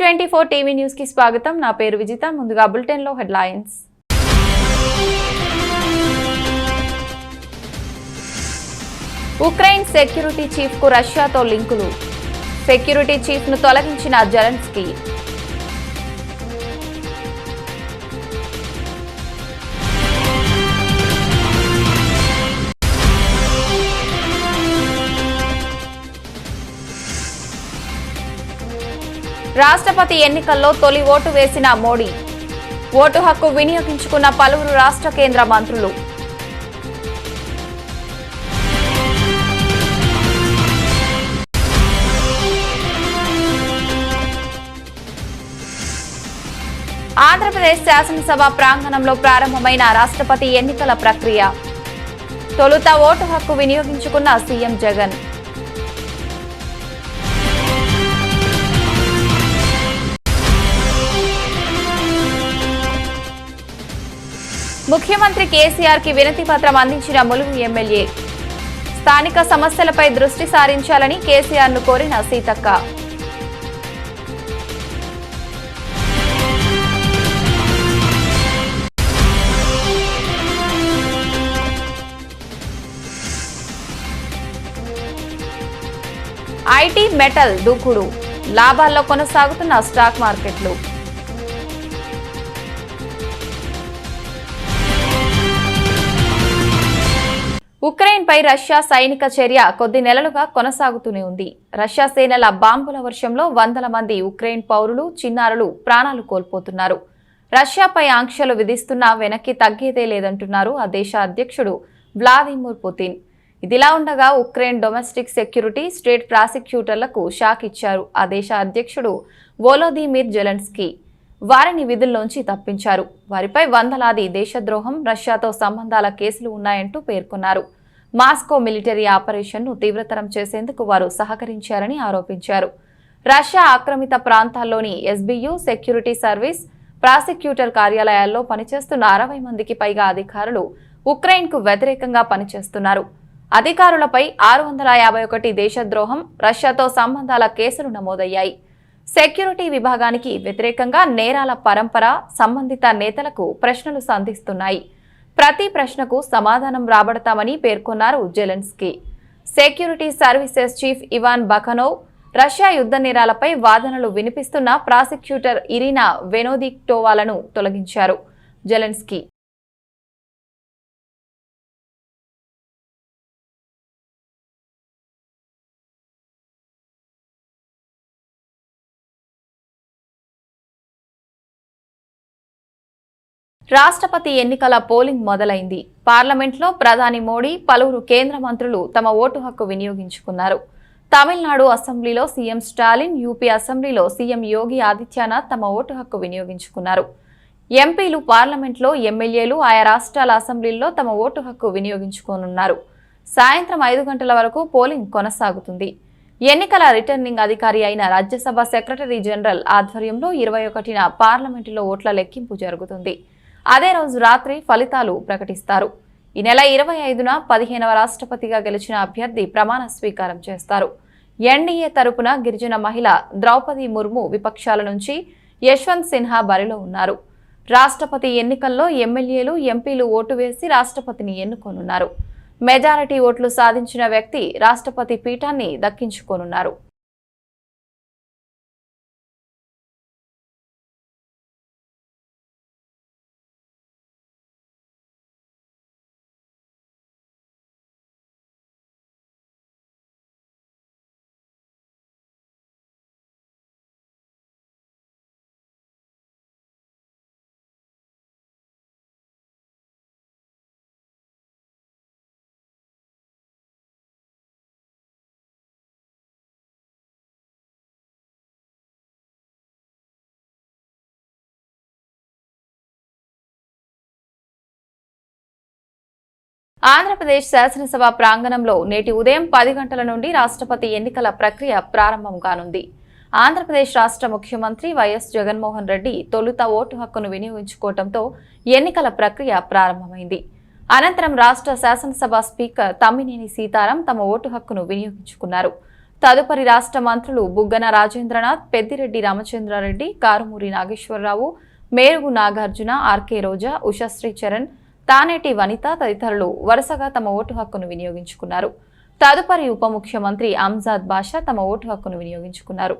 T24 TV news కి స్వాగతం. నా పేరు విజిత. ముందుగా బులెటిన్ లో హెడ్లైన్స్. ఉక్రెయిన్ సెక్యూరిటీ చీఫ్ కు రష్యాతో లింకులు. సెక్యూరిటీ చీఫ్ ను తొలగించిన జెలెన్స్కీ. రాష్ట్రపతి ఎన్నికల్లో తొలి ఓటు వేసిన మోడీ. ఓటు హక్కు వినియోగించుకున్న పలువురు రాష్ట్ర కేంద్ర మంత్రులు. ఆంధ్రప్రదేశ్ శాసనసభ ప్రాంగణంలో ప్రారంభమైన రాష్ట్రపతి ఎన్నికల ప్రక్రియ. తొలుత ఓటు హక్కు వినియోగించుకున్న సీఎం జగన్. ముఖ్యమంత్రి కేసీఆర్ కి వినతి పత్రం అందించిన ములుగు ఎమ్మెల్యే. స్థానిక సమస్యలపై దృష్టి సారించాలని కేసీఆర్ ను కోరిన సీతక్క. ఐటీ మెటల్ దూకుడు. లాభాల్లో కొనసాగుతున్న స్టాక్ మార్కెట్లు. ఉక్రెయిన్ పై రష్యా సైనిక చర్య కొద్ది నెలలుగా కొనసాగుతూనే ఉంది. రష్యా సేనల బాంబుల వర్షంలో వందల మంది ఉక్రెయిన్ పౌరులు, చిన్నారులు ప్రాణాలు కోల్పోతున్నారు. రష్యాపై ఆంక్షలు విధిస్తున్నా వెనక్కి తగ్గేదే లేదంటున్నారు ఆ దేశ అధ్యక్షుడు వ్లాదిమిర్ పుతిన్. ఇదిలా ఉండగా ఉక్రెయిన్ డొమెస్టిక్ సెక్యూరిటీ స్టేట్ ప్రాసిక్యూటర్లకు షాక్ ఇచ్చారు ఆ దేశ అధ్యక్షుడు వోలోదిమిర్ జెలెన్స్కీ. వారిని విధుల్లోంచి తప్పించారు. వారిపై వందలాది దేశద్రోహం, రష్యాతో సంబంధాల కేసులు ఉన్నాయంటూ పేర్కొన్నారు. మాస్కో మిలిటరీ ఆపరేషన్ను తీవ్రతరం చేసేందుకు వారు సహకరించారని ఆరోపించారు. రష్యా ఆక్రమిత ప్రాంతాల్లోని ఎస్బీయూ, సెక్యూరిటీ సర్వీస్, ప్రాసిక్యూటర్ కార్యాలయాల్లో పనిచేస్తున్న 60 మందికి పైగా అధికారులు ఉక్రెయిన్కు వ్యతిరేకంగా పనిచేస్తున్నారు. అధికారులపై 651 దేశద్రోహం, రష్యాతో సంబంధాల కేసులు నమోదయ్యాయి. సెక్యూరిటీ విభాగానికి వ్యతిరేకంగా నేరాల పరంపర సంబంధిత నేతలకు ప్రశ్నలు సంధిస్తున్నాయి. ప్రతి ప్రశ్నకు సమాధానం రాబడతామని పేర్కొన్నారు Zelensky. Security services chief Ivan Bakanov Russia యుద్ధ నేరాలపై వాదనలు వినిపిస్తున్న ప్రాసిక్యూటర్ ఇరినా వెనోదిక్టోవాలను తొలగించారు జెలెన్స్కీ. రాష్ట్రపతి ఎన్నికల పోలింగ్ మొదలైంది. పార్లమెంట్లో ప్రధాని మోడీ, పలువురు కేంద్ర మంత్రులు తమ ఓటు హక్కు వినియోగించుకున్నారు. తమిళనాడు అసెంబ్లీలో సీఎం స్టాలిన్, యూపీ అసెంబ్లీలో సీఎం యోగి ఆదిత్యనాథ్ తమ ఓటు హక్కు వినియోగించుకున్నారు. ఎంపీలు పార్లమెంట్లో, ఎమ్మెల్యేలు ఆయా రాష్ట్రాల అసెంబ్లీల్లో తమ ఓటు హక్కు వినియోగించుకోనున్నారు. సాయంత్రం 5 గంటల వరకు పోలింగ్ కొనసాగుతుంది. ఎన్నికల రిటర్నింగ్ అధికారి అయిన రాజ్యసభ సెక్రటరీ జనరల్ ఆధ్వర్యంలో 21న పార్లమెంటులో ఓట్ల లెక్కింపు జరుగుతుంది. అదే రోజు రాత్రి ఫలితాలు ప్రకటిస్తారు. ఈ నెల 25న 15వ రాష్ట్రపతిగా గెలిచిన అభ్యర్థి ప్రమాణ స్వీకారం చేస్తారు. ఎన్డీఏ తరపున గిరిజన మహిళ ద్రౌపది ముర్ము విపక్షాల నుంచి యశ్వంత్ సిన్హా బరిలో ఉన్నారు. రాష్ట్రపతి ఎన్నికల్లో ఎమ్మెల్యేలు, ఎంపీలు ఓటు వేసి రాష్ట్రపతిని ఎన్నుకోనున్నారు. మెజారిటీ ఓట్లు సాధించిన వ్యక్తి రాష్ట్రపతి పీఠాన్ని దక్కించుకోనున్నారు. ఆంధ్రప్రదేశ్ శాసనసభ ప్రాంగణంలో నేటి ఉదయం 10 గంటల నుండి రాష్ట్రపతి ఎన్నికల ప్రక్రియ ప్రారంభం కానుంది. ఆంధ్రప్రదేశ్ రాష్ట్ర ముఖ్యమంత్రి వైఎస్ జగన్మోహన్ రెడ్డి తొలుత ఓటు హక్కును వినియోగించుకోవడంతో ఎన్నికల ప్రక్రియ ప్రారంభమైంది. అనంతరం రాష్ట్ర శాసనసభ స్పీకర్ తమ్మినేని సీతారాం తమ ఓటు హక్కును వినియోగించుకున్నారు. తదుపరి రాష్ట్ర మంత్రులు బుగ్గన రాజేంద్రనాథ్, పెద్దిరెడ్డి రామచంద్రారెడ్డి, కారుమూరి నాగేశ్వరరావు, మేరుగు నాగార్జున, ఆర్కే రోజా, ఉషశ్రీ చరణ్, తానేటి వనిత తదితరులు వరుసగా తమ ఓటు హక్కును వినియోగించుకున్నారు. తదుపరి ఉప ముఖ్యమంత్రి అంజాద్ బాషా తమ ఓటు హక్కును వినియోగించుకున్నారు.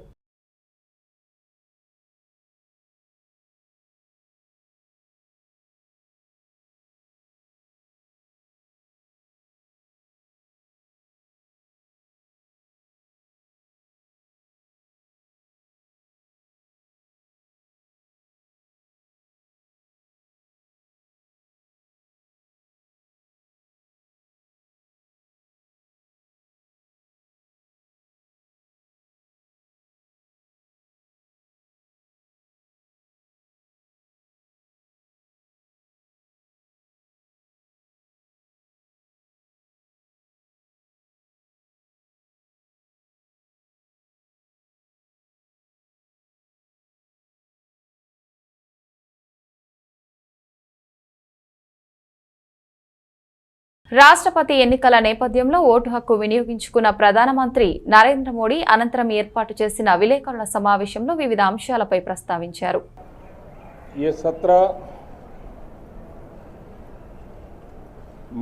రాష్ట్రపతి ఎన్నికల నేపథ్యంలో ఓటు హక్కు వినియోగించుకున్న ప్రధానమంత్రి నరేంద్ర మోడీ అనంతరం ఏర్పాటు చేసిన విలేకరుల సమావేశంలో వివిధ అంశాలపై ప్రస్తావించారు. ये सत्र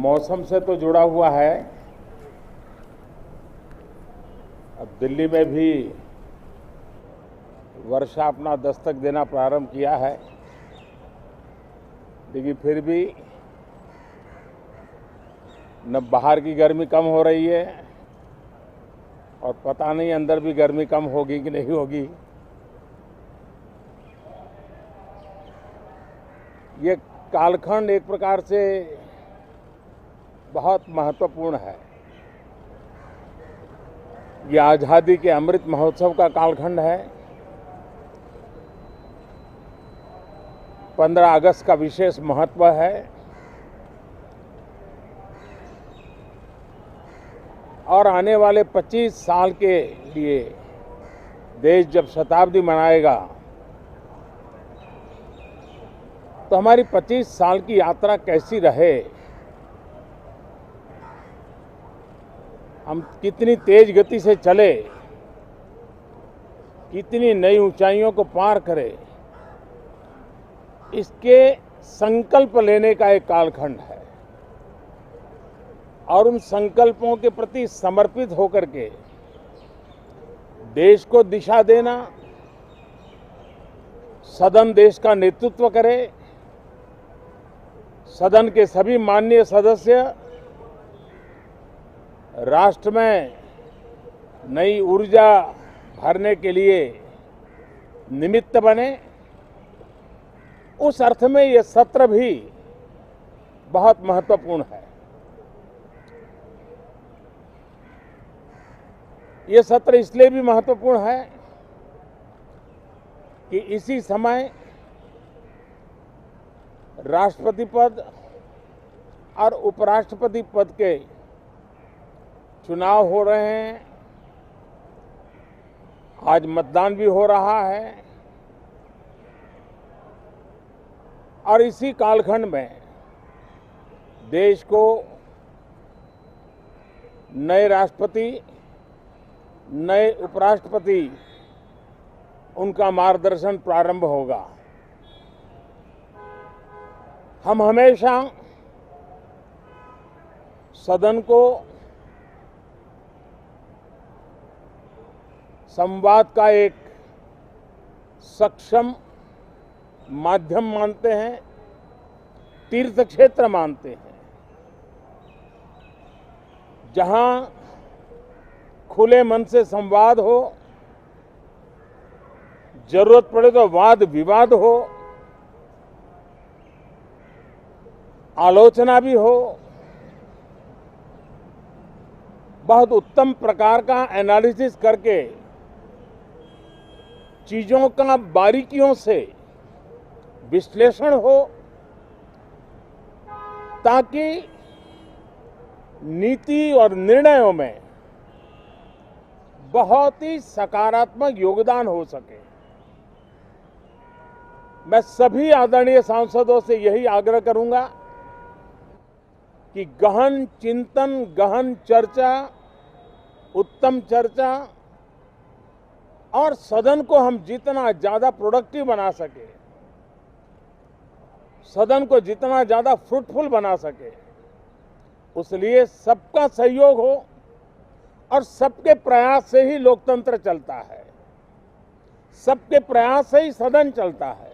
मौसम से तो जुड़ा हुआ है. अब दिल्ली में भी वर्षा अपना दस्तक देना प्रारंभ किया है, लेकिन फिर भी न बाहर की गर्मी कम हो रही है और पता नहीं अंदर भी गर्मी कम होगी कि नहीं होगी. ये कालखंड एक प्रकार से बहुत महत्वपूर्ण है. ये आज़ादी के अमृत महोत्सव का कालखंड है. 15 अगस्त का विशेष महत्व है और आने वाले 25 साल के लिए देश जब शताब्दी मनाएगा तो हमारी 25 साल की यात्रा कैसी रहे, हम कितनी तेज गति से चले, कितनी नई ऊंचाइयों को पार करें, इसके संकल्प लेने का एक कालखंड है. और उन संकल्पों के प्रति समर्पित होकर के देश को दिशा देना, सदन देश का नेतृत्व करे, सदन के सभी माननीय सदस्य राष्ट्र में नई ऊर्जा भरने के लिए निमित्त बने. उस अर्थ में ये सत्र भी बहुत महत्वपूर्ण है. ये सत्र इसलिए भी महत्वपूर्ण है कि इसी समय राष्ट्रपति पद और उपराष्ट्रपति पद के चुनाव हो रहे हैं. आज मतदान भी हो रहा है और इसी कालखंड में देश को नए राष्ट्रपति, नए उपराष्ट्रपति, उनका मार्गदर्शन प्रारंभ होगा. हम हमेशा सदन को संवाद का एक सक्षम माध्यम मानते हैं, तीर्थ क्षेत्र मानते हैं, जहां खुले मन से संवाद हो, जरूरत पड़े तो वाद विवाद हो, आलोचना भी हो, बहुत उत्तम प्रकार का एनालिसिस करके चीजों का बारीकियों से विश्लेषण हो, ताकि नीति और निर्णयों में बहुत ही सकारात्मक योगदान हो सके. मैं सभी आदरणीय सांसदों से यही आग्रह करूंगा कि गहन चिंतन, गहन चर्चा उत्तम चर्चा और सदन को हम जितना ज़्यादा प्रोडक्टिव बना सके, सदन को जितना ज़्यादा फ्रूटफुल बना सके, उसलिए सबका सहयोग हो और सबके प्रयास से ही लोकतंत्र चलता है, सबके प्रयास से ही सदन चलता है,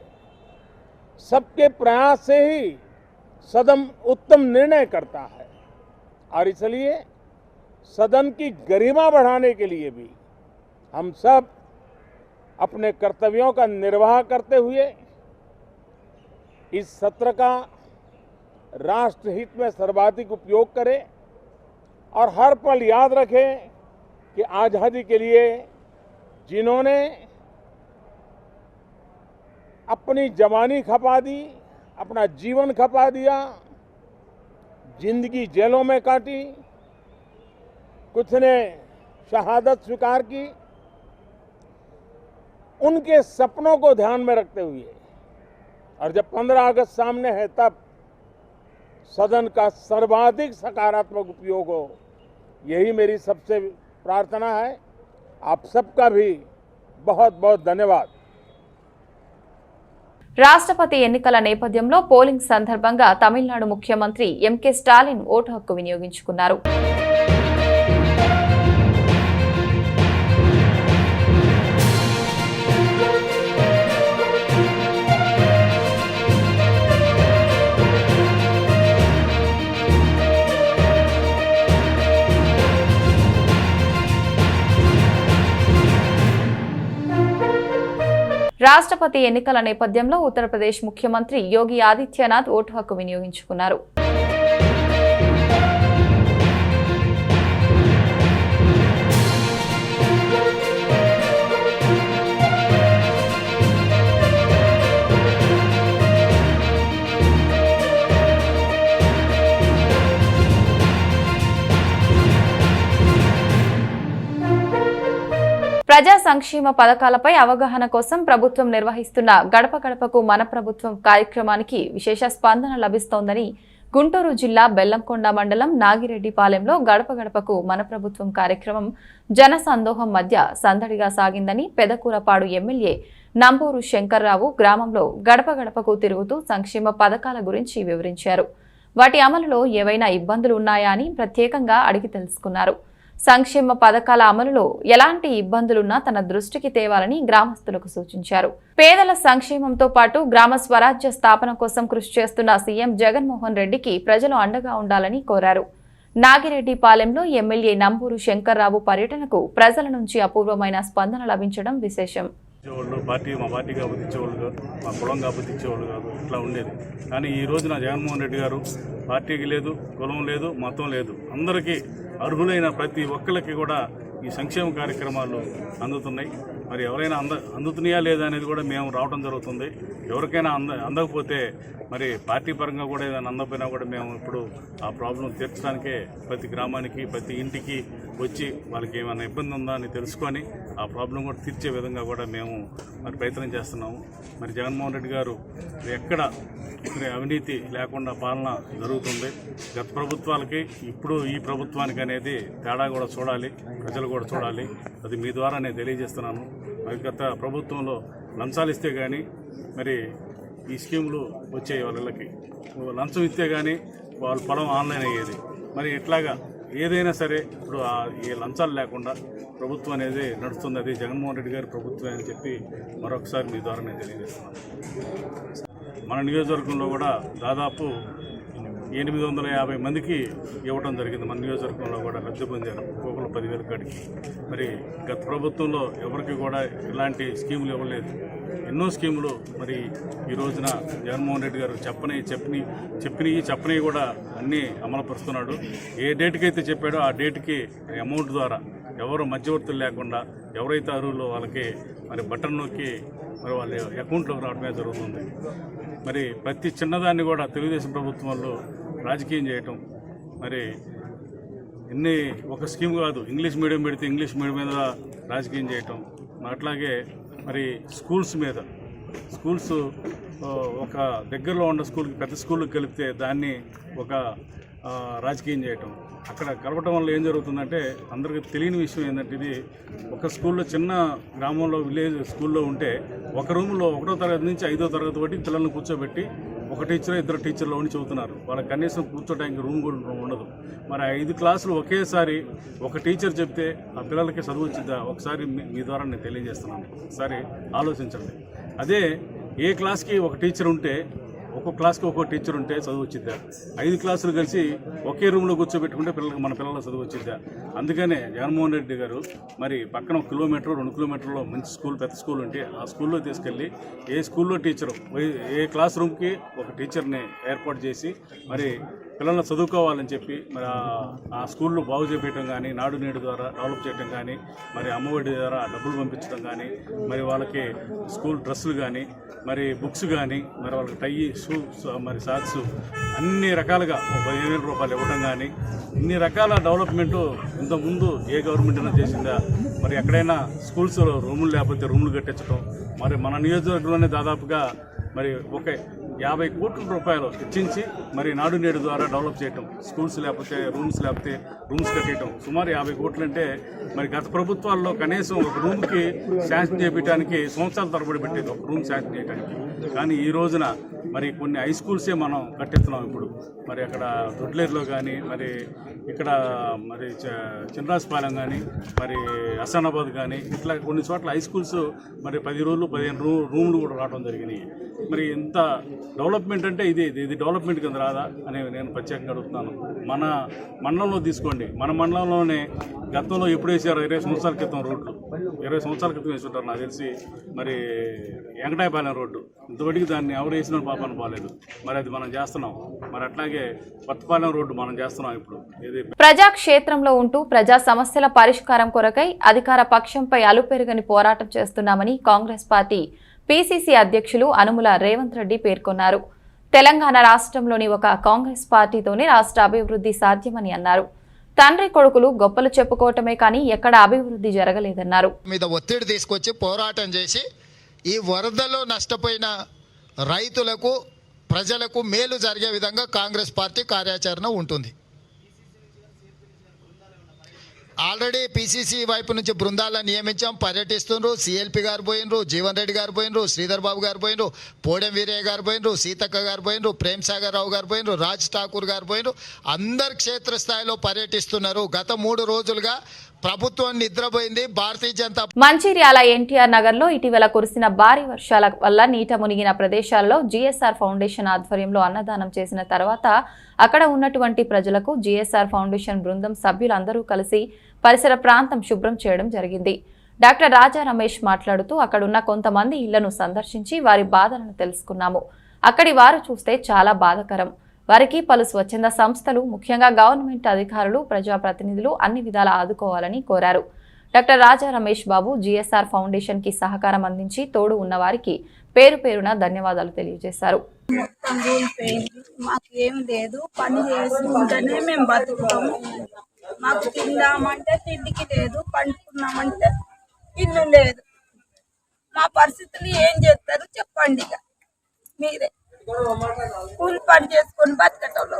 सबके प्रयास से ही सदन उत्तम निर्णय करता है। और इसलिए सदन की गरिमा बढ़ाने के लिए भी हम सब अपने कर्तव्यों का निर्वाह करते हुए इस सत्र का राष्ट्रहित में सर्वाधिक उपयोग करें और हर पल याद रखें कि आज़ादी के लिए जिन्होंने अपनी जवानी खपा दी, अपना जीवन खपा दिया, जिंदगी जेलों में काटी, कुछ ने शहादत स्वीकार की, उनके सपनों को ध्यान में रखते हुए और जब 15 अगस्त सामने है तब सदन का सर्वाधिक सकारात्मक उपयोग हो, यही मेरी सबसे प्रार्थना है। आप सबका भी बहुत बहुत धन्यवाद। రాష్ట్రపతి ఎన్నికల నేపథ్యంలో పోలింగ్ సందర్భంగా తమిళనాడు ముఖ్యమంత్రి ఎంకే స్టాలిన్ ఓటు హక్కు వినియోగించుకున్నారు. రాష్ట్రపతి ఎన్నికల నేపథ్యంలో ఉత్తరప్రదేశ్ ముఖ్యమంత్రి యోగి ఆదిత్యనాథ్ ఓటు హక్కు వినియోగించుకున్నారు. ప్రజా సంక్షేమ పథకాలపై అవగాహన కోసం ప్రభుత్వం నిర్వహిస్తున్న గడప గడపకు మన ప్రభుత్వం కార్యక్రమానికి విశేష స్పందన లభిస్తోందని గుంటూరు జిల్లా బెల్లంకొండ మండలం నాగిరెడ్డిపాలెంలో గడప గడపకు మన ప్రభుత్వం కార్యక్రమం జనసందోహం మధ్య సందడిగా సాగిందని పెదకూరపాడు ఎమ్మెల్యే నంబూరు శంకర్రావు గ్రామంలో గడప గడపకు తిరుగుతూ సంక్షేమ పథకాల గురించి వివరించారు. వాటి అమలులో ఏవైనా ఇబ్బందులు ఉన్నాయా అని ప్రత్యేకంగా అడిగి తెలుసుకున్నారు. సంక్షేమ పథకాల అమలులో ఎలాంటి ఇబ్బందులున్నా తన దృష్టికి తేవాలని గ్రామస్తులకు సూచించారు. పేదల సంక్షేమంతో పాటు గ్రామ స్వరాజ్య స్థాపన కోసం కృషి చేస్తున్న సీఎం జగన్మోహన్ రెడ్డికి ప్రజలు అండగా ఉండాలని కోరారు. నాగిరెడ్డిపాలెంలో ఎమ్మెల్యే నంబూరు శంకర్రావు పర్యటనకు ప్రజల నుంచి అపూర్వమైన స్పందన లభించడం విశేషం. మా పార్టీ కాబట్టి ఇచ్చేవాళ్ళు కాదు, మా కులం కాబట్టి ఇచ్చేవాళ్ళు కాదు, ఇట్లా ఉండేది. కానీ ఈ రోజున జగన్మోహన్ రెడ్డి గారు పార్టీకి లేదు, కులం లేదు, మతం లేదు, అందరికీ అర్హులైన ప్రతి ఒక్కరికి కూడా ఈ సంక్షేమ కార్యక్రమాలు అందుతున్నాయి. మరి ఎవరైనా అందుతున్నాయా లేదా అనేది కూడా మేము రావడం జరుగుతుంది. ఎవరికైనా అందకపోతే మరి పార్టీ పరంగా కూడా ఏదైనా అందకపోయినా కూడా మేము ఇప్పుడు ఆ ప్రాబ్లం తీర్చడానికే ప్రతి గ్రామానికి ప్రతి ఇంటికి వచ్చి వాళ్ళకి ఏమైనా ఇబ్బంది ఉందా అని తెలుసుకొని ఆ ప్రాబ్లం కూడా తీర్చే విధంగా కూడా మేము మరి ప్రయత్నం చేస్తున్నాము. మరి జగన్మోహన్ రెడ్డి గారు ఎక్కడ అవినీతి లేకుండా పాలన జరుగుతుంది. గత ప్రభుత్వాలకి ఇప్పుడు ఈ ప్రభుత్వానికి అనేది తేడా కూడా చూడాలి, ప్రజలు కూడా చూడాలి. అది మీ ద్వారా నేను తెలియజేస్తున్నాను. మరి గత ప్రభుత్వంలో లంచాలు ఇస్తే కానీ మరి ఈ స్కీములు వచ్చాయి, వాళ్ళకి లంచం ఇస్తే కానీ వాళ్ళ పొలం ఆన్లైన్ అయ్యేది. మరి ఇట్లాగా ఏదైనా సరే ఇప్పుడు ఈ లంచాలు లేకుండా ప్రభుత్వం అనేది నడుస్తుంది. అది జగన్మోహన్ రెడ్డి గారి ప్రభుత్వం అని చెప్పి మరొకసారి మీ ద్వారా నేను తెలియజేస్తున్నాను. మన నియోజకవర్గంలో కూడా దాదాపు 850 మందికి ఇవ్వడం జరిగింది. మన నియోజకవర్గంలో కూడా లబ్ధి పొందారు ఒక్కొక్కరు 10,000 కాడికి. మరి గత ప్రభుత్వంలో ఎవరికి కూడా ఇలాంటి స్కీములు ఇవ్వలేదు. ఎన్నో స్కీములు మరి ఈ రోజున జగన్మోహన్ రెడ్డి గారు చెప్పనివి కూడా అన్నీ అమలుపరుస్తున్నాడు. ఏ డేట్కి అయితే చెప్పాడో ఆ డేట్కి అమౌంట్ ద్వారా ఎవరు మధ్యవర్తులు లేకుండా ఎవరైతే అర్హులో వాళ్ళకి మరి బటన్ నొక్కి మరి వాళ్ళ అకౌంట్లోకి రావడమే జరుగుతుంది. మరి ప్రతి చిన్నదాన్ని కూడా తెలుగుదేశం ప్రభుత్వం వాళ్ళు రాజకీయం చేయటం, మరి ఒక స్కీమ్ కాదు, ఇంగ్లీష్ మీడియం పెడితే ఇంగ్లీష్ మీడియం మీద రాజకీయం చేయటం. అట్లాగే మరి స్కూల్స్ ఒక దగ్గరలో ఉన్న స్కూల్కి పెద్ద స్కూల్కి కలిపితే దాన్ని ఒక రాజకీయం చేయటం. అక్కడ కలపటం వల్ల ఏం జరుగుతుందంటే అందరికీ తెలియని విషయం ఏంటంటే, ఇది ఒక స్కూల్లో చిన్న గ్రామంలో విలేజ్ స్కూల్లో ఉంటే ఒక రూమ్లో 1వ తరగతి నుంచి 5వ తరగతి వరకు పిల్లల్ని కూర్చోబెట్టి ఒక టీచర్ 2 టీచర్లు ఉండి చదువుతున్నారు. వాళ్ళకి కనీసం కూర్చోడానికి రూమ్ కూడా ఉండదు. మరి 5 క్లాసులు ఒకేసారి ఒక టీచర్ చెప్తే ఆ పిల్లలకి చదువు వచ్చిద్దా? ఒకసారి మీ ద్వారా నేను తెలియజేస్తున్నాను, ఒకసారి ఆలోచించండి. అదే ఏ క్లాస్కి ఒక టీచర్ ఉంటే, ఒక్కొక్క క్లాస్కి ఒక్కొక్క టీచర్ ఉంటే చదువు వచ్చిద్దా? 5 క్లాసులు కలిసి ఒకే రూమ్లో కూర్చోబెట్టుకుంటే మన పిల్లల చదువు వచ్చిద్దా? అందుకనే జగన్మోహన్ రెడ్డి గారు మరి పక్కన 1 కిలోమీటర్ 2 కిలోమీటర్లో మంచి స్కూల్, పెద్ద స్కూల్ ఉంటే ఆ స్కూల్లో తీసుకెళ్ళి ఏ స్కూల్లో టీచరు ఏ క్లాస్ రూమ్కి ఒక టీచర్ని ఏర్పాటు చేసి మరి పిల్లల్ని చదువుకోవాలని చెప్పి మరి ఆ స్కూల్లో బాగు చేపించడం కానీ, నాడు నేడు ద్వారా డెవలప్ చేయడం కానీ, మరి అమ్మఒడి ద్వారా డబ్బులు పంపించడం కానీ, మరి వాళ్ళకి స్కూల్ డ్రెస్సులు కానీ, మరి బుక్స్ కానీ, మరి వాళ్ళకి టై, షూస్, మరి సాక్స్ అన్ని రకాలుగా 15,000 రూపాయలు ఇవ్వడం కానీ, ఇన్ని రకాల డెవలప్మెంటు ఇంతకుముందు ఏ గవర్నమెంట్ అయినా చేసిందా? మరి ఎక్కడైనా స్కూల్స్ రూములు లేకపోతే రూములు కట్టించడం, మరి మన నియోజకవర్గంలోనే దాదాపుగా మరి ఒక 50 కోట్ల రూపాయలు వెచ్చించి మరి నాడు నేడు ద్వారా డెవలప్ చేయటం, స్కూల్స్ లేకపోతే రూమ్స్ కట్టేయటం సుమారు 50 కోట్లు. అంటే మరి గత ప్రభుత్వాల్లో కనీసం ఒక రూమ్కి శాంక్షన్ చేయించడానికి సంవత్సరాల తరబడి పెట్టేది, ఒక రూమ్ శాంక్షన్ చేయడానికి. కానీ ఈ రోజున మరి కొన్ని హై స్కూల్సే మనం కట్టిస్తున్నాం ఇప్పుడు. మరి అక్కడ దొడ్లేరులో కానీ, మరి ఇక్కడ మరి చిన్నరాజపాలెం కానీ, మరి హసనాబాద్ కానీ, ఇట్లా కొన్ని చోట్ల హై స్కూల్స్ మరి 10 రోజులు 15 రూములు కూడా రావడం జరిగినాయి. మరి ఇంత డెవలప్మెంట్ అంటే ఇది డెవలప్మెంట్ కింద రాదా అని నేను ప్రత్యేకంగా అడుగుతున్నాను. మన మండలంలో తీసుకోండి, మన మండలంలోనే గతంలో ఎప్పుడు వేసారు? 20 సంవత్సరాల క్రితం రోడ్లు, 20 సంవత్సరాల క్రితం వేసుకుంటారు నాకు తెలిసి. మరి వెంకటాయపాలెం రోడ్డు ఇంతవరకు దాన్ని ఎవరు వేసిన పాపన పోలేదు. మరి అది మనం చేస్తున్నాం. మరి అట్లాగే కొత్తపాలెం రోడ్డు మనం చేస్తున్నాం ఇప్పుడు. ఇది ప్రజాక్షేత్రంలో ఉంటూ ప్రజా సమస్యల పరిష్కారం కొరకై అధికార పక్షంపై అలుపెరుగని పోరాటం చేస్తున్నామని కాంగ్రెస్ పార్టీ పీసీసీ అధ్యక్షులు అనుముల రేవంత్ రెడ్డి పేర్కొన్నారు. తెలంగాణ రాష్ట్రంలోని ఒక కాంగ్రెస్ పార్టీతోనే రాష్ట్ర అభివృద్ధి సాధ్యమని అన్నారు. తండ్రి కొడుకులు గొప్పలు చెప్పుకోవటమే కానీ ఎక్కడ అభివృద్ధి జరగలేదన్నారు. మీద ఒత్తిడి తీసుకొచ్చి పోరాటం చేసి ఈ వరదలో నష్టపోయిన రైతులకు, ప్రజలకు మేలు జరిగే విధంగా కాంగ్రెస్ పార్టీ కార్యాచరణ ఉంటుంది. ఆల్రెడీ పీసీసీ వైపు నుంచి బృందాలను నియమించాం, పర్యటిస్తుండ్రు. సిఎల్పి గారు పోయినరు, జీవన్ రెడ్డి గారు పోయినరు, శ్రీధర్ బాబు గారు పోయినరు, పోడెం వీరయ్య గారు పోయినరు, సీతక్క గారు పోయినరు, ప్రేమ్ సాగర్ రావు గారు పోయినరు, రాజ్ ఠాకూర్ గారు పోయినరు. అందరు క్షేత్రస్థాయిలో పర్యటిస్తున్నారు. గత 3 రోజులుగా ప్రభుత్వం నిద్రపోయింది. భారతీయ జనతా మంచిర్యాల ఎన్టీఆర్ నగర్ లో ఇటీవల కురిసిన భారీ వర్షాల వల్ల నీట మునిగిన ప్రదేశాల్లో జీఎస్ఆర్ ఫౌండేషన్ ఆధ్వర్యంలో అన్నదానం చేసిన తర్వాత అక్కడ ఉన్నటువంటి ప్రజలకు జీఎస్ఆర్ ఫౌండేషన్ బృందం సభ్యులందరూ కలిసి పరిసర ప్రాంతం శుభ్రం చేయడం జరిగింది. డాక్టర్ రాజా రమేష్ మాట్లాడుతూ అక్కడున్న కొంతమంది ఇళ్లను సందర్శించి వారి బాధలను తెలుసుకున్నాము. అక్కడి వారు చూస్తే చాలా బాధాకరం. వారికి పలు స్వచ్ఛంద సంస్థలు, ముఖ్యంగా గవర్నమెంట్ అధికారులు, ప్రజాప్రతినిధులు అన్ని విధాలా ఆదుకోవాలని కోరారు. డాక్టర్ రాజా రమేష్ బాబు జీఎస్ఆర్ ఫౌండేషన్ కి సహకారం అందించి తోడు ఉన్న వారికి పేరు పేరున ధన్యవాదాలు తెలియజేశారు. మాకు ఏం లేదు, పని చేసుకుంటేనే మేము బతుకుతాము. మాకు తిందామంటే తిండికి లేదు, పండుకున్నామంటే ఇల్లు లేదు. మా పరిస్థితులు ఏం చేస్తారు చెప్పండి. ఇక మీరే కూలి పని చేసుకొని బతకటంలో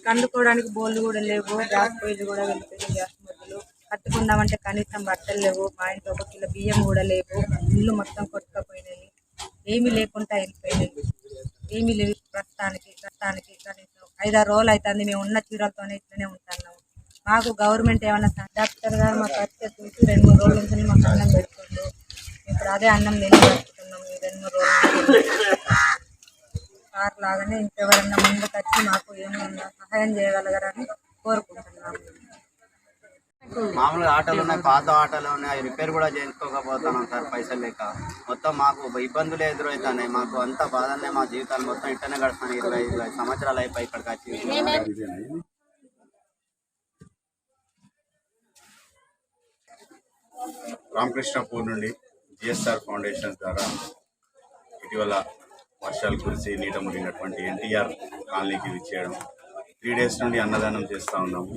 కండుకోవడానికి బోళ్ళు కూడా లేవు, గ్యాస్ పొయ్యిలు కూడా వెళ్ళిపోయి, గ్యాస్ మొదలు కట్టుకుందామంటే కనీసం బట్టలు లేవు, మా ఇంట్లో 1 కిలో బియ్యం కూడా లేవు. ఇల్లు మొత్తం కొట్టుకపోయినాయి, ఏమీ లేకుండా వెళ్ళిపోయినాయి, ఏమీ లేవు. ప్రస్తుతానికి కనీసం 5-6 రోజులు అవుతుంది మేము ఉన్న చీరలతోనే ఇట్లనే ఉంటున్నాము. మాకు గవర్నమెంట్ ఏమన్నా డాక్టర్ గారు మా పరిస్థితి చూసి 2-3 రోజుల నుంచి మాకు అన్నం పెడుతుండ్రు. ఇప్పుడు అదే అన్నం నేను పెట్టుకున్నాం. ఈ 2-3 రోజులు సార్ లాగానే ఇంకెవరన్నా ముందుకు వచ్చి మాకు ఏమన్నా సహాయం చేయగలగరని కోరుకుంటున్నాము. మామూలుగా ఆటోలు ఉన్నాయి, పాత ఆటోలు ఉన్నాయి, రిపేర్ కూడా చేసుకోకపోతున్నాం సార్ పైసలు లేక. మొత్తం మాకు ఇబ్బందులు ఎదురవుతున్నాయి. మాకు అంత బాధనే, మా జీవితాలు మొత్తం ఇట్టనే గడుస్తున్నాయి. 25 సంవత్సరాలు అయిపోయి ఇక్కడికి వచ్చి. రామకృష్ణపూర్ నుండి జిఎస్ఆర్ ఫౌండేషన్ ద్వారా ఇటీవల వర్షాలు కురిసి నీట మునిగినటువంటి ఎన్టీఆర్ కాలనీకి విచ్చేయడం. 3 డేస్ నుండి అన్నదానం చేస్తూ ఉన్నాము.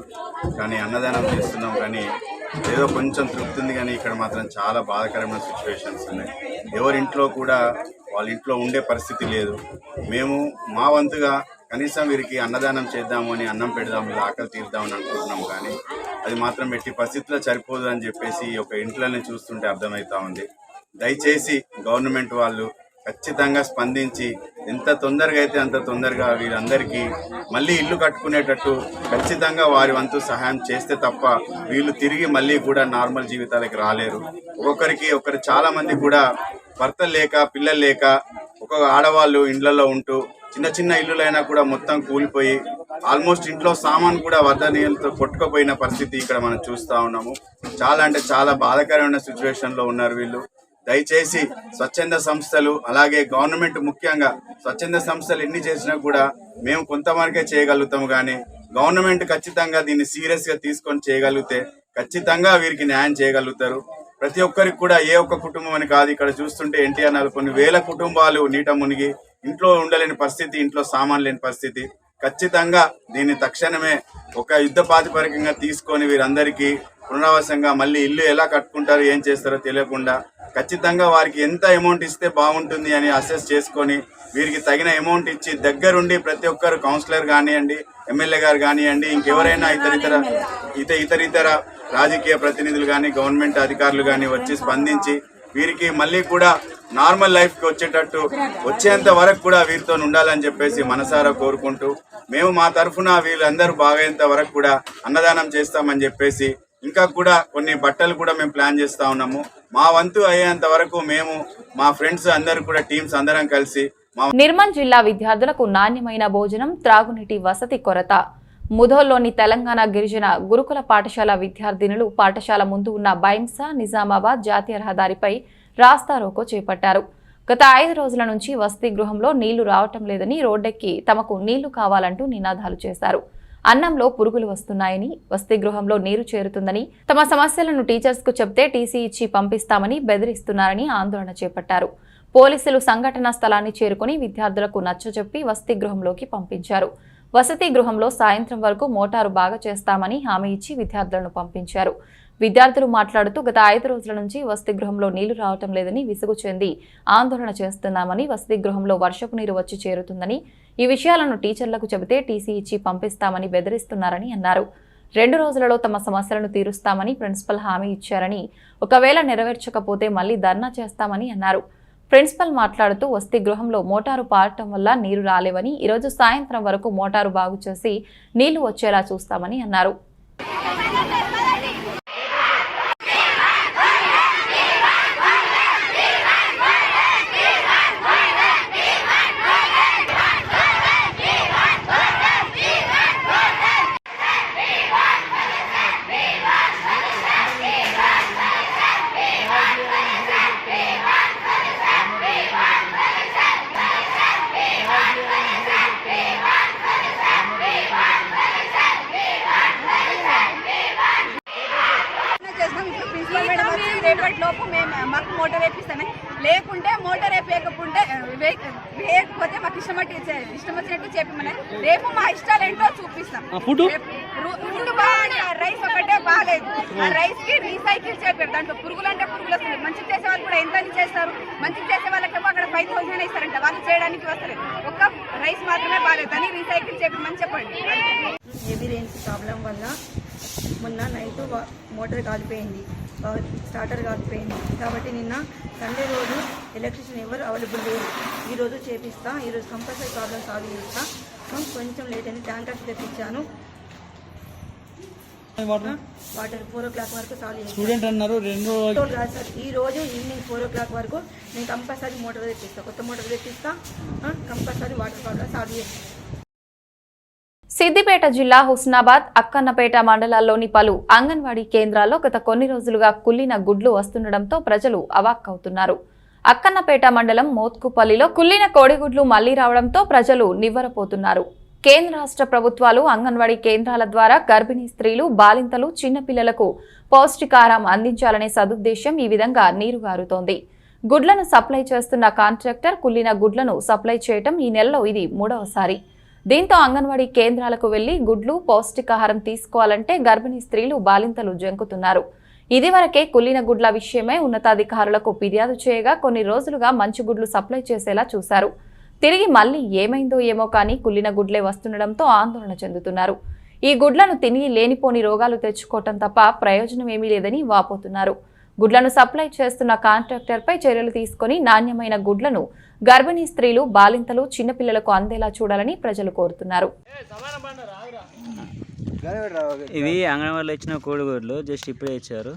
కానీ అన్నదానం చేస్తున్నాం కానీ ఏదో కొంచెం తృప్తి ఉంది, కానీ ఇక్కడ మాత్రం చాలా బాధాకరమైన సిచ్యువేషన్స్ ఉన్నాయి. ఎవరింట్లో కూడా వాళ్ళ ఇంట్లో ఉండే పరిస్థితి లేదు. మేము మా వంతుగా కనీసం వీరికి అన్నదానం చేద్దాము అని, అన్నం పెడదాము, ఆకలి తీర్దామని అనుకుంటున్నాం, కానీ అది మాత్రం ఎట్టి పరిస్థితుల్లో సరిపోదు అని చెప్పేసి ఒక ఇంట్లోనే చూస్తుంటే అర్థమవుతా ఉంది. దయచేసి గవర్నమెంట్ వాళ్ళు ఖచ్చితంగా స్పందించి ఎంత తొందరగా అయితే అంత తొందరగా వీళ్ళందరికీ మళ్ళీ ఇల్లు కట్టుకునేటట్టు ఖచ్చితంగా వారి వంతు సహాయం చేస్తే తప్ప వీళ్ళు తిరిగి మళ్ళీ కూడా నార్మల్ జీవితాలకు రాలేరు. ఒకరు చాలా మంది కూడా భర్తలు లేక పిల్లలు లేక ఒక్కొక్క ఆడవాళ్ళు ఇండ్లలో ఉంటూ చిన్న చిన్న ఇల్లులైనా కూడా మొత్తం కూలిపోయి ఆల్మోస్ట్ ఇంట్లో సామాన్ కూడా వరద నీళ్ళతో కొట్టుకుపోయిన పరిస్థితి ఇక్కడ మనం చూస్తూ ఉన్నాము. చాలా అంటే చాలా బాధాకరమైన సిచ్యువేషన్లో ఉన్నారు వీళ్ళు. దయచేసి స్వచ్ఛంద సంస్థలు అలాగే గవర్నమెంట్, ముఖ్యంగా స్వచ్ఛంద సంస్థలు ఎన్ని చేసినా కూడా మేము కొంతవరకే చేయగలుగుతాము, కానీ గవర్నమెంట్ ఖచ్చితంగా దీన్ని సీరియస్గా తీసుకొని చేయగలిగితే ఖచ్చితంగా వీరికి న్యాయం చేయగలుగుతారు. ప్రతి ఒక్కరికి కూడా ఏ ఒక్క కుటుంబం అని కాదు, ఇక్కడ చూస్తుంటే ఎన్టీఆర్ నగర్ కొన్ని వేల కుటుంబాలు నీట మునిగి ఇంట్లో ఉండలేని పరిస్థితి, ఇంట్లో సామాన్ లేని పరిస్థితి. ఖచ్చితంగా దీన్ని తక్షణమే ఒక యుద్ధ ప్రాతిపదికంగా తీసుకొని వీరందరికీ పునరావాసంగా మళ్ళీ ఇల్లు ఎలా కట్టుకుంటారో ఏం చేస్తారో తెలియకుండా ఖచ్చితంగా వారికి ఎంత అమౌంట్ ఇస్తే బాగుంటుంది అని అసెస్ చేసుకొని వీరికి తగిన అమౌంట్ ఇచ్చి దగ్గరుండి ప్రతి ఒక్కరు కౌన్సిలర్ కానివ్వండి, ఎమ్మెల్యే గారు కానివ్వండి, ఇంకెవరైనా ఇతరితర రాజకీయ ప్రతినిధులు కానీ గవర్నమెంట్ అధికారులు కానీ వచ్చి స్పందించి వీరికి మళ్ళీ కూడా నార్మల్ లైఫ్కి వచ్చేంత వరకు కూడా వీరితో ఉండాలని చెప్పేసి మనసారా కోరుకుంటూ మేము మా తరఫున వీళ్ళందరూ బాగయ్యేంత వరకు కూడా అన్నదానం చేస్తామని చెప్పేసి ఇంకా కూడా కొన్ని బట్టలు కూడా మేము ప్లాన్ చేస్తా ఉన్నాము. మా వంతు అయ్యేంత వరకు మేము మా ఫ్రెండ్స్ అందరూ కూడా టీమ్స్ అందరం కలిసి నిర్మల్ జిల్లా విద్యార్థులకు నాణ్యమైన భోజనం, త్రాగునీటి వసతి కొరత. ముధోల్లోని తెలంగాణ గిరిజన గురుకుల పాఠశాల విద్యార్థినులు పాఠశాల ముందు ఉన్న బైంసా నిజామాబాద్ జాతీయ రహదారిపై రాస్తారోకో చేపట్టారు. గత 5 రోజుల నుంచి వసతి గృహంలో నీళ్లు రావటం లేదని రోడ్డెక్కి తమకు నీళ్లు కావాలంటూ నినాదాలు చేశారు. అన్నంలో పురుగులు వస్తున్నాయని, వసతి గృహంలో నీరు చేరుతుందని, తమ సమస్యలను టీచర్స్ కు చెప్తే టీసీ ఇచ్చి పంపిస్తామని బెదిరిస్తున్నారని ఆందోళన చేపట్టారు. పోలీసులు సంఘటనా స్థలాన్ని చేరుకుని విద్యార్థులకు నచ్చజెప్పి వసతి గృహంలోకి పంపించారు. వసతి గృహంలో సాయంత్రం వరకు మోటారు బాగా చేస్తామని హామీ ఇచ్చి విద్యార్థులను పంపించారు. విద్యార్థులు మాట్లాడుతూ గత 5 రోజుల నుంచి వసతి గృహంలో నీళ్లు రావటం లేదని విసుగు చెంది ఆందోళన చేస్తున్నామని, వసతి గృహంలో వర్షపు నీరు వచ్చి చేరుతుందని, ఈ విషయాలను టీచర్లకు చెబితే టీసీ ఇచ్చి పంపిస్తామని బెదిరిస్తున్నారని అన్నారు. 2 రోజులలో తమ సమస్యలను తీరుస్తామని ప్రిన్సిపల్ హామీ ఇచ్చారని, ఒకవేళ నెరవేర్చకపోతే మళ్లీ ధర్నా చేస్తామని అన్నారు. ప్రిన్సిపల్ మాట్లాడుతూ వసతి గృహంలో మోటారు పారటం వల్ల నీరు రాలేవని, ఈరోజు సాయంత్రం వరకు మోటారు బాగు చేసి నీళ్లు వచ్చేలా చూస్తామని అన్నారు. రేపటిలోపు మాకు మోటార్ వేపిస్తానే, లేకుంటే మోటార్ వేయకపోతే మాకు ఇష్టం వచ్చినట్టు చెప్పమని రేపు మా ఇష్టాలు ఏంటో చూపిస్తాం. ఫుడ్ బాగా, రైస్ ఒకటే బాగాలేదు. ఆ రైస్ కి రీసైకిల్ చేపారు, దాంట్లో పురుగులు అంటే పురుగులు వస్తున్నాయి. మంచి చేసే వాళ్ళు కూడా ఎంత చేస్తారు, మంచి చేసే వాళ్ళకేమో అక్కడ 5,000 ఇస్తారంట, వాళ్ళు చేయడానికి వస్తారు. ఒక్క రైస్ మాత్రమే బాగాలేదు, దాన్ని రీసైకిల్ చేయమని చెప్పండి. హెవీ రెయిన్స్ ప్రాబ్లం వల్ల మొన్న నైట్ మోటార్ కాలిపోయింది, స్టార్టర్ కాలిపోయింది. కాబట్టి నిన్న సండే రోజు ఎలక్ట్రిషియన్ ఎవరు అవైలబుల్ లేరు. ఈరోజు చేపిస్తా, ఈరోజు కంపల్సరీ ప్రాబ్లం సాల్వ్ చేస్తా. కొంచెం లేట్ అయింది, ట్యాంకర్స్ తెప్పించాను. వాటర్ 4 o'clock వరకు సాల్వ్ చేస్తాను. ఈ రోజు ఈవినింగ్ 4 o'clock వరకు నేను కంపల్సరీ మోటార్ తెప్పిస్తా, కొత్త మోటార్ తెప్పిస్తా, కంపల్సరీ వాటర్ ప్రాబ్లం సాల్వ్ చేస్తాను. సిద్దిపేట జిల్లా హుస్నాబాద్, అక్కన్నపేట మండలాల్లోని పలు అంగన్వాడీ కేంద్రాల్లో గత కొన్ని రోజులుగా కుళ్ళిన గుడ్లు వస్తుండటంతో ప్రజలు అవాక్కవుతున్నారు. అక్కన్నపేట మండలం మోత్కుపల్లిలో కుళ్ళిన కోడిగుడ్లు మళ్లీ రావడంతో ప్రజలు నివ్వెరపోతున్నారు. కేంద్ర రాష్ట్ర ప్రభుత్వాలు అంగన్వాడీ కేంద్రాల ద్వారా గర్భిణీ స్త్రీలు, బాలింతలు, చిన్నపిల్లలకు పౌష్టికాహారం అందించాలనే సదుద్దేశం ఈ విధంగా నీరుగారుతోంది. గుడ్లను సప్లై చేస్తున్న కాంట్రాక్టర్ కుళ్ళిన గుడ్లను సప్లై చేయటం ఈ నెలలో ఇది 3వసారి. దీంతో అంగన్వాడీ కేంద్రాలకు వెళ్లి గుడ్లు పౌష్టికాహారం తీసుకోవాలంటే గర్భిణీ స్త్రీలు బాలింతలు జంకుతున్నారు. ఇదివరకే కుళ్ళిన గుడ్ల విషయమై ఉన్నతాధికారులకు ఫిర్యాదు చేయగా కొన్ని రోజులుగా మంచి గుడ్లు సప్లై చేసేలా చూశారు. తిరిగి మళ్లీ ఏమైందో ఏమో కానీ కుళ్ళిన గుడ్లే వస్తుండటంతో ఆందోళన చెందుతున్నారు. ఈ గుడ్లను తిని లేనిపోని రోగాలు తెచ్చుకోవటం తప్ప ప్రయోజనం ఏమీ లేదని వాపోతున్నారు. గుడ్లను సప్లై చేస్తున్న కాంట్రాక్టర్పై చర్యలు తీసుకుని నాణ్యమైన గుడ్లను గర్భిణీ స్త్రీలు, బాలింతలు, చిన్నపిల్లలకు అందేలా చూడాలని ప్రజలు కోరుతున్నారు. ఇవి అంగన్వాడీలో ఇచ్చిన కోడిగుడ్లు జస్ట్ ఇప్పుడే ఇచ్చారు.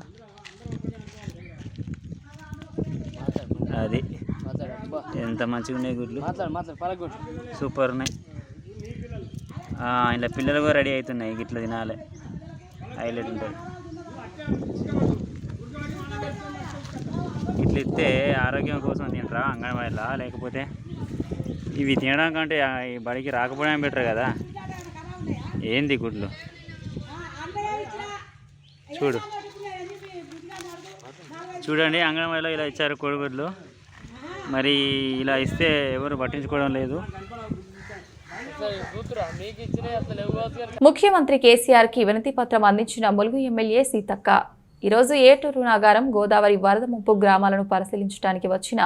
అది ఎంత మంచిగా ఉన్నాయి గుడ్లు, సూపర్ ఉన్నాయి. ఇలా పిల్లలు కూడా రెడీ అవుతున్నాయి, ఇట్లా తినాలి, హైలైట్ ఉంటుంది. ఇట్లా ఇస్తే ఆరోగ్యం కోసం తింటారా అంగన్వాడీలా? లేకపోతే ఇవి తినడం కంటే ఈ బడికి రాకపోవడం బెటర్ కదా. ఏంది గుడ్లు చూడండి, అంగన్వాడీలో ఇలా ఇచ్చారు కోడిగుడ్లు. మరి ఇలా ఇస్తే ఎవరు పట్టించుకోవడం లేదు. ముఖ్యమంత్రి కేసీఆర్ కి వినతి పత్రం అందించిన ములుగు ఎమ్మెల్యే సీతక్క ఈరోజు ఏటూరు నాగారం గోదావరి వరద ముంపు గ్రామాలను పరిశీలించడానికి వచ్చిన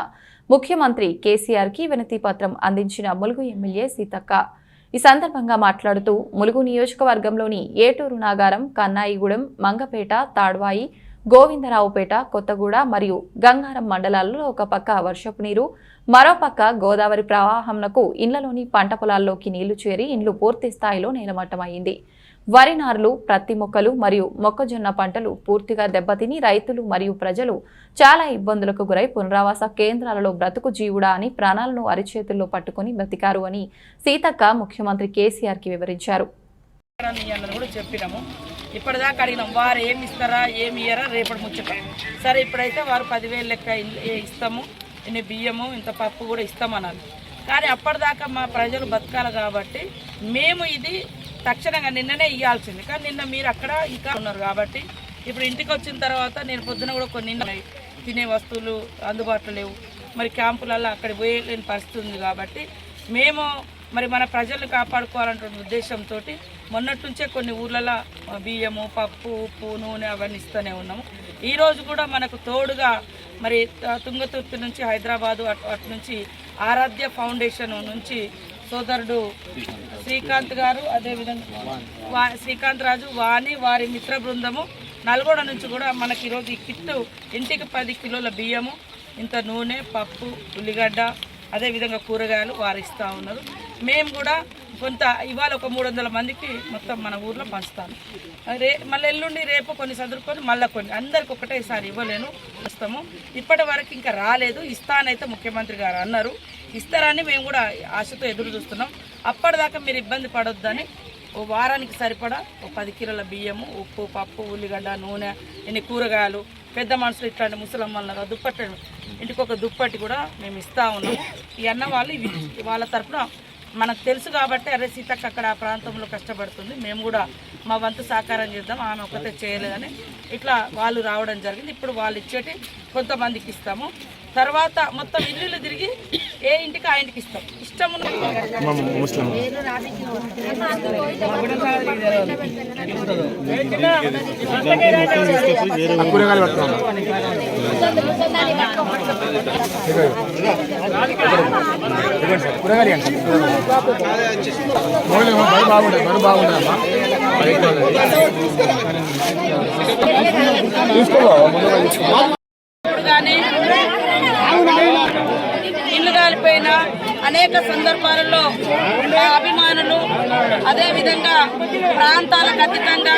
ముఖ్యమంత్రి కేసీఆర్ కి వినతి పత్రం అందించిన ములుగు ఎమ్మెల్యే సీతక్క ఈ సందర్భంగా మాట్లాడుతూ ములుగు నియోజకవర్గంలోని ఏటూరు నాగారం, కన్నాయిగూడెం, మంగపేట, తాడ్వాయి, గోవిందరావుపేట, కొత్తగూడ మరియు గంగారం మండలాల్లో ఒక పక్క వర్షపు నీరు, మరోపక్క గోదావరి ప్రవాహంకు ఇండ్లలోని పంట పొలాల్లోకి నీళ్లు చేరి ఇండ్లు పూర్తి స్థాయిలో నేలమట్టమైంది. వరి నారులు, ప్రత్తి మొక్కలు మరియు మొక్కజొన్న పంటలు పూర్తిగా దెబ్బతిని రైతులు మరియు ప్రజలు చాలా ఇబ్బందులకు గురై పునరావాస కేంద్రాలలో బ్రతుకు జీవుడా అని ప్రాణాలను అరిచేతుల్లో పట్టుకుని బ్రతికారు అని సీతక్క ముఖ్యమంత్రి కేసీఆర్ కి వివరించారు. చెప్పినాము, ఇప్పటిదాకా అడిగినాం, వారు ఏమి ఇస్తారా ఏమి ఇయ్యరా రేపటి ముచ్చట. సరే, ఇప్పుడైతే వారు 10,000 లెక్క ఇస్తాము, ఇన్ని బియ్యము, ఇంత పప్పు కూడా ఇస్తామన్నారు. కానీ అప్పటిదాకా మా ప్రజలు బతకాలి కాబట్టి మేము ఇది తక్షణంగా నిన్ననే ఇవ్వాల్సింది. కానీ నిన్న మీరు అక్కడ ఇంకా ఉన్నారు కాబట్టి ఇప్పుడు ఇంటికి వచ్చిన తర్వాత నేను పొద్దున కూడా కొన్ని తినే వస్తువులు అందుబాటులో లేవు, మరి క్యాంపులలో అక్కడ పోయలేని పరిస్థితి ఉంది. కాబట్టి మేము మరి మన ప్రజలను కాపాడుకోవాలనే ఉద్దేశంతో మొన్నటి నుంచే కొన్ని ఊర్లలో బియ్యము, పప్పు, ఉప్పు, నూనె అవన్నీ ఇస్తూనే ఉన్నాము. ఈరోజు కూడా మనకు తోడుగా మరి తుంగతుర్తి నుంచి హైదరాబాదు అటు నుంచి ఆరాధ్య ఫౌండేషన్ నుంచి సోదరుడు శ్రీకాంత్ గారు, అదేవిధంగా శ్రీకాంత్ రాజు, వారి మిత్ర బృందము నల్గొండ నుంచి కూడా మనకి ఈరోజు ఈ కిట్టు ఇంటికి 10 కిలోల బియ్యము, ఇంత నూనె, పప్పు, ఉల్లిగడ్డ, అదేవిధంగా కూరగాయలు వారు ఇస్తూ ఉన్నారు. మేము కూడా కొంత ఇవాళ ఒక 300 మందికి మొత్తం మన ఊర్లో పంచుతాను. మళ్ళీ ఎల్లుండి రేపు కొన్ని చదువుకొని మళ్ళీ కొన్ని అందరికి ఒకటేసారి ఇవ్వలేను, ఇస్తాము. ఇప్పటి వరకు ఇంకా రాలేదు, ఇస్తానైతే ముఖ్యమంత్రి గారు అన్నారు. ఇస్తారని మేము కూడా ఆశతో ఎదురు చూస్తున్నాం. అప్పటిదాకా మీరు ఇబ్బంది పడొద్దని ఓ వారానికి సరిపడా 10 కిలోల బియ్యము, ఉప్పు, పప్పు, ఉల్లిగడ్డ, నూనె, ఇన్ని కూరగాయలు, పెద్ద మనుషులు ఇట్లాంటి ముసలమ్మల దుప్పటి, ఇంటికి ఒక దుప్పటి కూడా మేము ఇస్తూ ఉన్నాము. ఈ అన్న వాళ్ళు వాళ్ళ తరఫున మనకు తెలుసు కాబట్టి అరే సీతక్క అక్కడ ఆ ప్రాంతంలో కష్టపడుతుంది, మేము కూడా మా వంతు సహకారం చేద్దాం, ఆమె ఒకటే చేయలేదని ఇట్లా వాళ్ళు రావడం జరిగింది. ఇప్పుడు వాళ్ళు ఇచ్చేటి కొంతమందికి ఇస్తాము. తర్వాత మొత్తం ఇల్లు తిరిగి ఏ ఇంటికి ఆ ఇంటికి ఇస్తాం. ఇష్టము కానీ ఇల్లు కాలిపోయిన అనేక సందర్భాలలో మా అభిమానులు, అదేవిధంగా ప్రాంతాలకు అతీతంగా,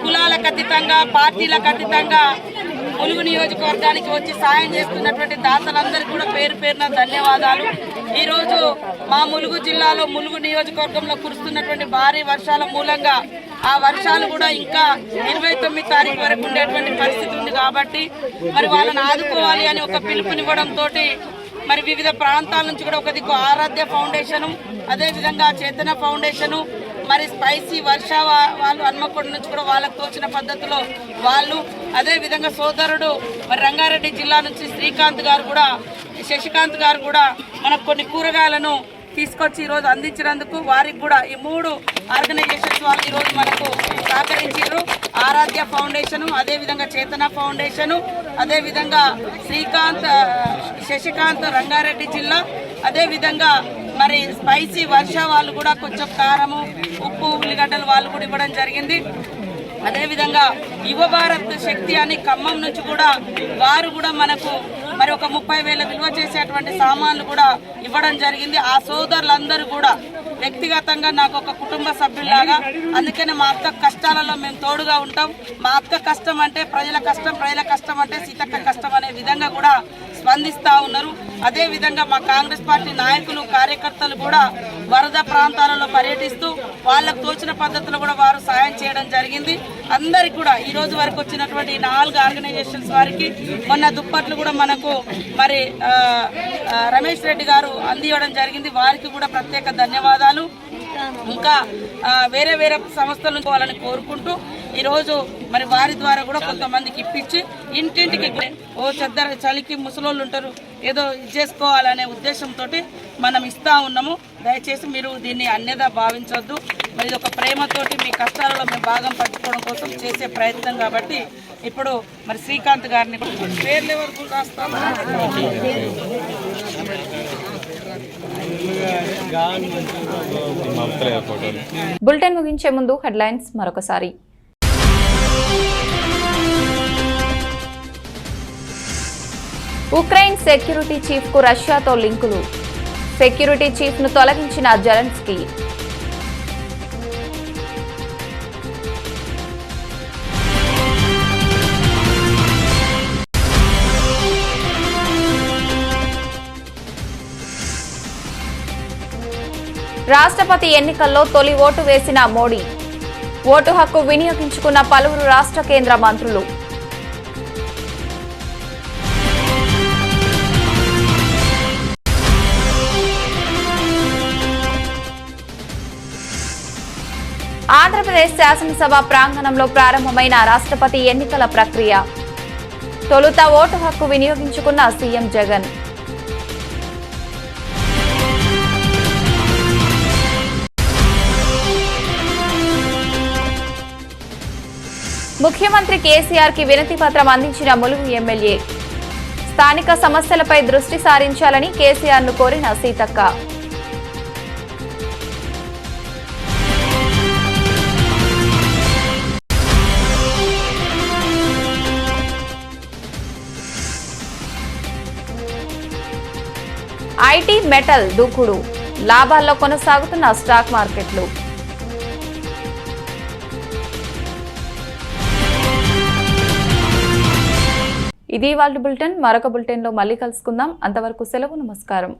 కులాలకు అతీతంగా, పార్టీలకు అతీతంగా ములుగు నియోజకవర్గానికి వచ్చి సాయం చేస్తున్నటువంటి దాతలందరికీ కూడా పేరు పేరున ధన్యవాదాలు. ఈరోజు మా ములుగు జిల్లాలో ములుగు నియోజకవర్గంలో కురుస్తున్నటువంటి భారీ వర్షాల మూలంగా ఆ వర్షాలు కూడా ఇంకా 29 తారీఖు వరకు ఉండేటువంటి పరిస్థితి ఉంది. కాబట్టి మరి వాళ్ళని ఆదుకోవాలి అని ఒక పిలుపునివ్వడంతో మరి వివిధ ప్రాంతాల నుంచి కూడా ఒక దిక్కు ఆరాధ్య ఫౌండేషను, అదేవిధంగా చేతన ఫౌండేషను, మరి స్పైసీ వర్ష వాళ్ళు హన్మకొండ నుంచి కూడా వాళ్ళకు తోచిన పద్ధతిలో వాళ్ళు, అదేవిధంగా సోదరుడు మరి రంగారెడ్డి జిల్లా నుంచి శ్రీకాంత్ గారు కూడా, శశికాంత్ గారు కూడా మనకు కొన్ని కూరగాయలను తీసుకొచ్చి ఈరోజు అందించినందుకు వారికి కూడా ఈ 3 ఆర్గనైజేషన్స్ వాళ్ళు ఈరోజు మనకు సహకరించారు. ఆరాధ్య ఫౌండేషను, అదేవిధంగా చేతన ఫౌండేషను, అదేవిధంగా శశికాంత్ రంగారెడ్డి జిల్లా, అదేవిధంగా మరి స్పైసీ వర్ష వాళ్ళు కూడా కొంచెం కారము, ఉప్పు, ఉల్లిగడ్డలు వాళ్ళు కూడా ఇవ్వడం జరిగింది. అదేవిధంగా యువ భారత్ శక్తి అని ఖమ్మం నుంచి కూడా వారు కూడా మనకు మరి ఒక 30,000 విలువ చేసేటువంటి సామాన్లు కూడా ఇవ్వడం జరిగింది. ఆ సోదరులందరూ కూడా వ్యక్తిగతంగా నాకు ఒక కుటుంబ సభ్యుల్లాగా, అందుకనే మా అక్క కష్టాలలో మేము తోడుగా ఉంటాం. మా అక్క కష్టం అంటే ప్రజల కష్టం, ప్రజల కష్టం అంటే సీతక్క కష్టం అనే విధంగా కూడా స్పందిస్తూ ఉన్నారు. అదేవిధంగా మా కాంగ్రెస్ పార్టీ నాయకులు, కార్యకర్తలు కూడా వరద ప్రాంతాలలో పర్యటిస్తూ వాళ్ళకు తోచిన పద్ధతిలో కూడా వారు సాయం చేయడం జరిగింది. అందరికి కూడా ఈ రోజు వరకు వచ్చినటువంటి 4 ఆర్గనైజేషన్స్ వారికి మొన్న దుప్పట్లు కూడా మనకు మరి రమేష్ రెడ్డి గారు అందివ్వడం జరిగింది. వారికి కూడా ప్రత్యేక ధన్యవాదాలు. ఇంకా వేరే వేరే సంస్థలు వాళ్ళని కోరుకుంటూ ఈరోజు మరి వారి ద్వారా కూడా కొంతమందికి ఇప్పించి ఇంటింటికి చెద్దర చలికి ముసలోళ్ళు ఉంటారు, ఏదో చేసుకోవాలనే ఉద్దేశంతో మనం ఇస్తా ఉన్నాము. దయచేసి మీరు దీన్ని అన్యదా భావించవద్దు. మరి ఇది ఒక ప్రేమతోటి మీ కష్టాలలో మేము భాగం పంచుకోవడం కోసం చేసే ప్రయత్నం కాబట్టి ఇప్పుడు మరి శ్రీకాంత్ గారిని పేర్లు ఎవరు రాస్తాము. బులెటిన్ ముగించే ముందు హెడ్లైన్స్ మరొకసారి. ఉక్రెయిన్ సెక్యూరిటీ చీఫ్ కు రష్యాతో లింకులు, సెక్యూరిటీ చీఫ్ ను తొలగించిన జెలెన్స్కీ. రాష్ట్రపతి ఎన్నికల్లో తొలి ఓటు వేసిన మోడీ, ఓటు హక్కు వినియోగించుకున్న పలువురు రాష్ట్ర కేంద్ర మంత్రులు. ఆంధ్రప్రదేశ్ శాసనసభ ప్రాంగణంలో ప్రారంభమైన రాష్ట్రపతి ఎన్నికల ప్రక్రియ. తొలుత ఓటు హక్కు వినియోగించుకున్న సీఎం జగన్. ముఖ్యమంత్రి కేసీఆర్ కి వినతి పత్రం అందించిన ములుగు ఎమ్మెల్యే. స్థానిక సమస్యలపై దృష్టి సారించాలని కేసీఆర్ ను కోరిన సీతక్క. ఐటీ మెటల్ దూకుడు, లాభాల్లో కొనసాగుతున్న స్టాక్ మార్కెట్లు. ఇది వాళ్ళ బులెటిన్. మరొక బులెటిన్లో మళ్ళీ కలుసుకుందాం. అంతవరకు సెలవు. నమస్కారం.